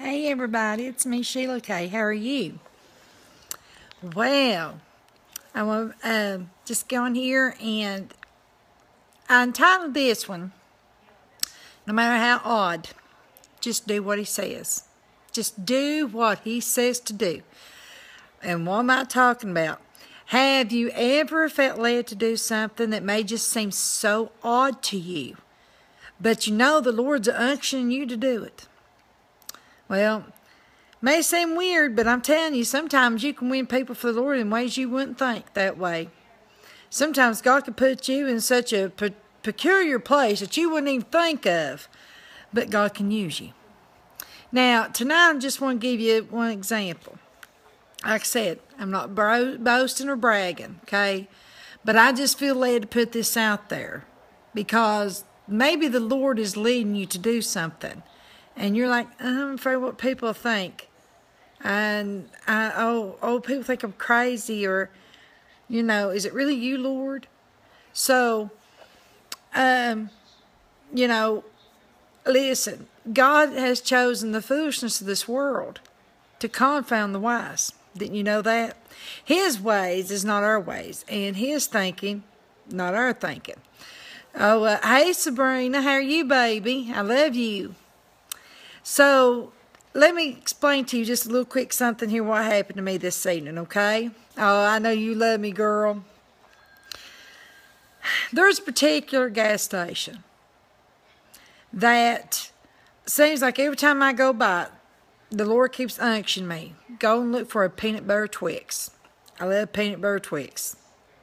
Hey everybody, it's me, Sheila Kay. How are you? Well, I want to just go on here and I entitled this one, No Matter How Odd, Just Do What He Says. Just do what He says to do. And what am I talking about? Have you ever felt led to do something that may just seem so odd to you, but you know the Lord's unctioning you to do it? Well, may seem weird, but I'm telling you, sometimes you can win people for the Lord in ways you wouldn't think that way. Sometimes God can put you in such a peculiar place that you wouldn't even think of, but God can use you. Now, tonight I just want to give you one example. Like I said, I'm not boasting or bragging, okay? But I just feel led to put this out there because maybe the Lord is leading you to do something. And you're like, I'm afraid what people think. And, people think I'm crazy or, is it really you, Lord? So, listen, God has chosen the foolishness of this world to confound the wise. Didn't you know that? His ways is not our ways, and His thinking, not our thinking. Hey, Sabrina, how are you, baby? I love you. So, let me explain to you just a little quick something here what happened to me this evening, okay? Oh, I know you love me, girl. There's a particular gas station that seems like every time I go by, the Lord keeps unctioning me. Go and look for a peanut butter Twix. I love peanut butter Twix.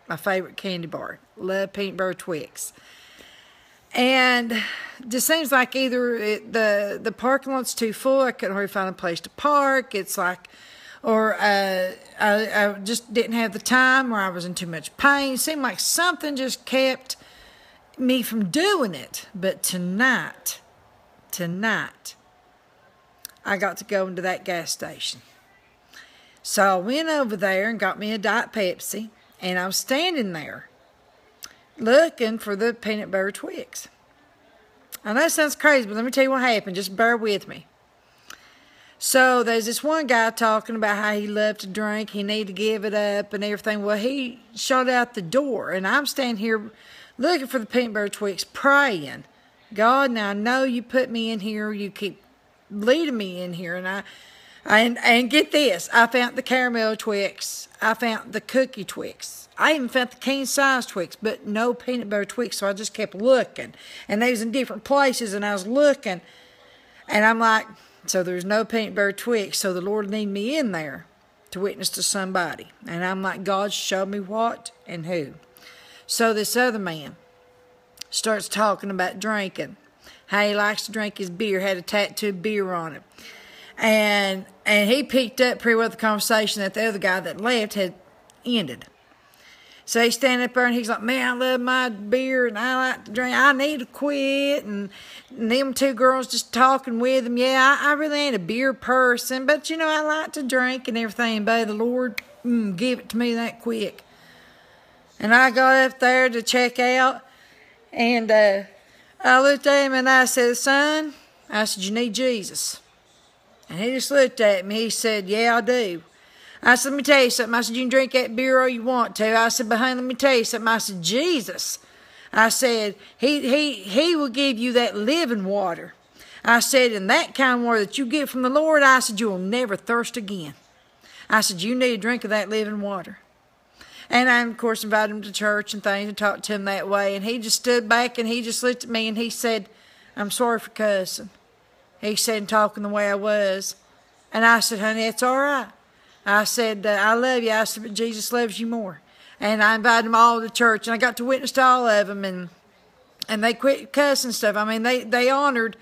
My favorite candy bar. Love peanut butter Twix. And it just seems like either the parking lot's too full, I couldn't really find a place to park. It's like, or I just didn't have the time, or I was in too much pain. It seemed like something just kept me from doing it. But tonight, I got to go into that gas station. So I went over there and got me a Diet Pepsi, and I was standing there looking for the peanut butter Twix. I know it sounds crazy, but let me tell you what happened. Just bear with me. So there's this one guy talking about how he loved to drink, he needed to give it up and everything. Well, he shot out the door, and I'm standing here looking for the peanut butter Twix, praying, God, now I know you put me in here, you keep leading me in here, and get this, I found the caramel Twix, I found the cookie Twix, I even found the king size Twix, but no peanut butter Twix, so I just kept looking, and they was in different places, and I was looking, and I'm like, so there's no peanut butter Twix, so the Lord need me in there to witness to somebody, and I'm like, God, show me what and who. So this other man starts talking about drinking, how he likes to drink his beer, had a tattooed beer on it. And he picked up pretty well the conversation that the other guy that left had ended. So he's standing up there and he's like, man, I love my beer and I like to drink. I need to quit. And them two girls just talking with him. Yeah, I really ain't a beer person, but I like to drink and everything. But the Lord give it to me that quick. And I got up there to check out, and I looked at him and I said, son, I said, you need Jesus. And he just looked at me. He said, yeah, I do. I said, let me tell you something. I said, you can drink that beer all you want to. I said, but honey, let me tell you something. I said, Jesus. I said, he will give you that living water. I said, and that kind of water that you get from the Lord, I said, you will never thirst again. I said, you need a drink of that living water. And I, of course, invited him to church and things and talked to him that way. And he just stood back and he just looked at me and he said, I'm sorry for cussing. He said, and talking the way I was. And I said, honey, it's all right. I said, I love you. I said, but Jesus loves you more. And I invited them all to church. And I got to witness to all of them. And they quit cussing stuff. I mean, they honored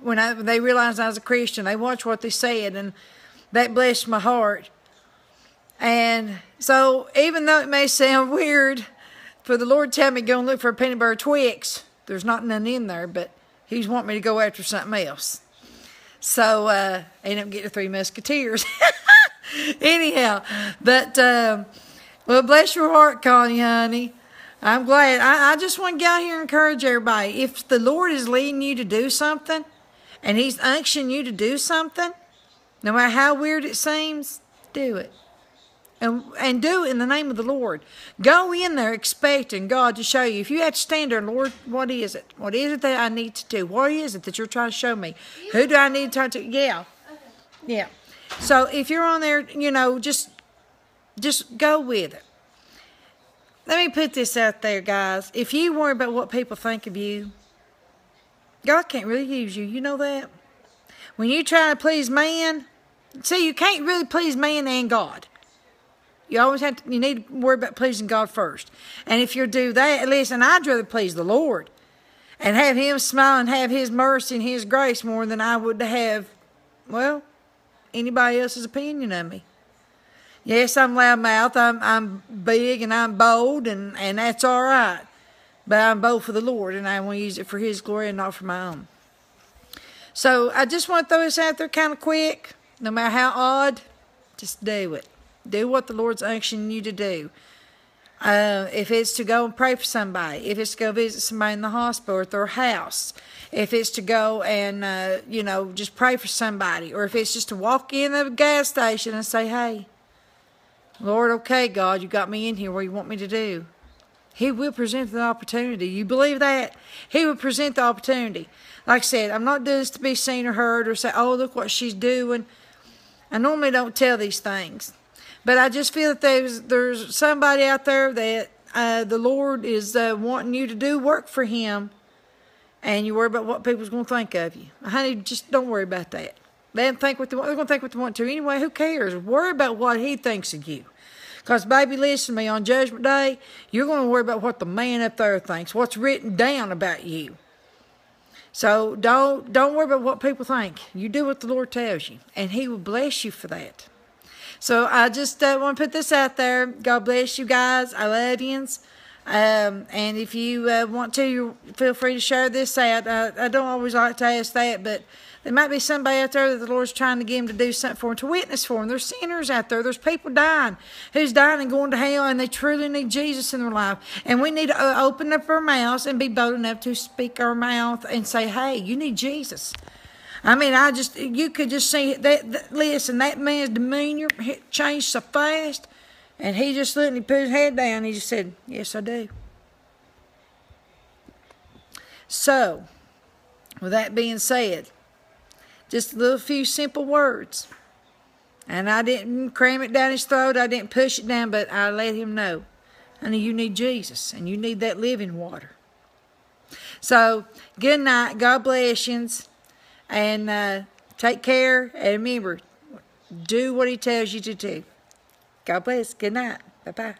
when they realized I was a Christian. They watched what they said. And that blessed my heart. And so, even though it may sound weird for the Lord to tell me to go and look for a peanut butter Twix, there's not none in there, but He's wanting me to go after something else. So, I ended up getting the Three Musketeers. Anyhow, but, well, bless your heart, Connie, honey. I'm glad. I just want to get out here and encourage everybody. If the Lord is leading you to do something, and He's unctioning you to do something, No matter how weird it seems, do it. And do it in the name of the Lord. Go in there expecting God to show you. If you have to stand there, Lord, what is it? What is it that I need to do? What is it that you're trying to show me? Who do I need to talk to? Yeah. Yeah. So if you're on there, just go with it. Let me put this out there, guys. If you worry about what people think of you, God can't really use you. You know that? When you try to please man, see, you can't really please man and God. You always you need to worry about pleasing God first. And if you do that, listen, I'd rather please the Lord and have Him smile and have His mercy and His grace more than I would to have, well, anybody else's opinion of me. Yes, I'm loudmouth, I'm big and I'm bold, and that's all right. But I'm bold for the Lord, and I want to use it for His glory and not for my own. So I just want to throw this out there kind of quick. No matter how odd, just do it. Do what the Lord's unctioning you to do. If it's to go and pray for somebody, if it's to go visit somebody in the hospital or at their house, if it's to go and, just pray for somebody, or if it's just to walk in the gas station and say, hey, Lord, okay, God, you got me in here. What do you want me to do? He will present the opportunity. You believe that? He will present the opportunity. Like I said, I'm not doing this to be seen or heard or say, oh, look what she's doing. I normally don't tell these things. But I just feel that there's somebody out there that the Lord is wanting you to do work for Him, and you worry about what people's going to think of you. Honey, just don't worry about that. Let them think what they want. They're going to think what they want to. Anyway, who cares? Worry about what He thinks of you. Because, baby, listen to me, on Judgment Day, you're going to worry about what the man up there thinks, what's written down about you. So don't worry about what people think. You do what the Lord tells you, and He will bless you for that. So I just want to put this out there. God bless you guys. I love yous. And if you want to, feel free to share this out. I don't always like to ask that, but there might be somebody out there that the Lord's trying to get them to do something for them, to witness for them. There's sinners out there. There's people dying, who's dying and going to hell, and they truly need Jesus in their life. And we need to open up our mouths and be bold enough to speak our mouth and say, hey, you need Jesus. I mean, you could just see that listen, that man's demeanor changed so fast, and he just looked and he put his head down and he just said, yes, I do. So, with that being said, just a little few simple words. And I didn't cram it down his throat, I didn't push it down, but I let him know, honey, you need Jesus, and you need that living water. So, good night, God bless you. And take care, and remember, do what He tells you to do. God bless. Good night. Bye-bye.